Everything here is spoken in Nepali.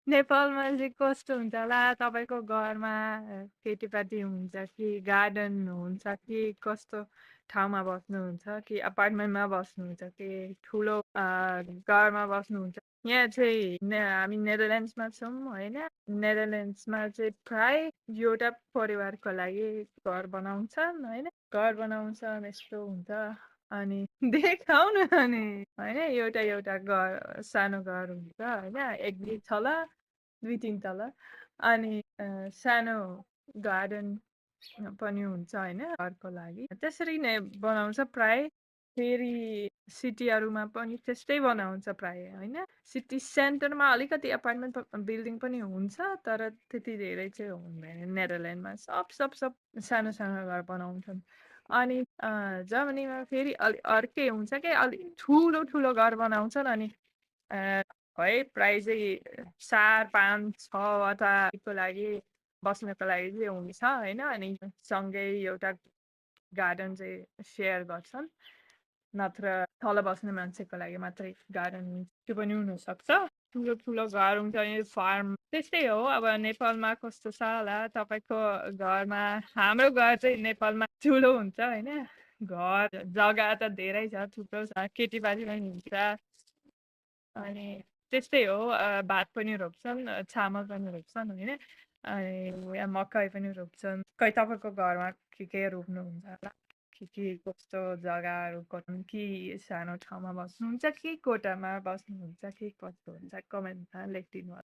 नेपालमा चाहिँ कस्तो हुन्छ होला तपाईँको घरमा खेतीपाती हुन्छ कि गार्डन हुन्छ कि कस्तो ठाउँमा बस्नुहुन्छ कि अपार्टमेन्टमा बस्नुहुन्छ कि ठुलो घरमा बस्नुहुन्छ? यहाँ चाहिँ हामी नेदरल्यान्ड्समा छौँ होइन? नेदरल्यान्ड्समा चाहिँ प्राय एउटा परिवारको लागि घर बनाउँछन् होइन? घर बनाउँछन् यस्तो हुन्छ। अनि देखाउ न अनि होइन एउटा एउटा घर सानो घर हुन्छ होइन 1-2 तला 2-3 तला अनि सानो गार्डन पनि हुन्छ होइन घरको लागि त्यसरी नै बनाउँछ प्राय फेरि सिटीहरूमा पनि त्यस्तै बनाउँछ प्राय होइन सिटी सेन्टरमा अलिकति अपार्टमेन्ट बिल्डिङ पनि हुन्छ तर त्यति धेरै चाहिँ हुँदैन नेदरल्यान्डमा सब सानो सानो घर बनाउँछन् अनि जर्मनीमा फेरि अर्कै हुन्छ कि अलिक ठुलो ठुलो घर बनाउँछन् अनि है प्राय चाहिँ 4-5-6 वटाको लागि बस्नको लागि चाहिँ हुन्छ होइन अनि सँगै एउटा गार्डन चाहिँ सेयर गर्छन् नत्र तल बस्ने मान्छेको लागि मात्रै गार्डन त्यो पनि हुनसक्छ ठुलो ठुलो घर हुन्छ अनि फार्म त्यस्तै हो अब नेपालमा कस्तो छ होला तपाईँको घरमा हाम्रो घर चाहिँ नेपालमा ठुलो हुन्छ होइन घर जग्गा त धेरै छ थुप्रो छ खेतीपाती पनि हुन्छ अनि त्यस्तै हो भात पनि रोप्छन् चामल पनि रोप्छन् होइन अनि यहाँ मकै पनि रोप्छन् खै तपाईँको घरमा के रोप्नुहुन्छ होला के कस्तो जग्गाहरू कि सानो ठाउँमा बस्नुहुन्छ कि कोठामा बस्नुहुन्छ कि कस्तो हुन्छ कमेन्टमा लेखिदिनु होला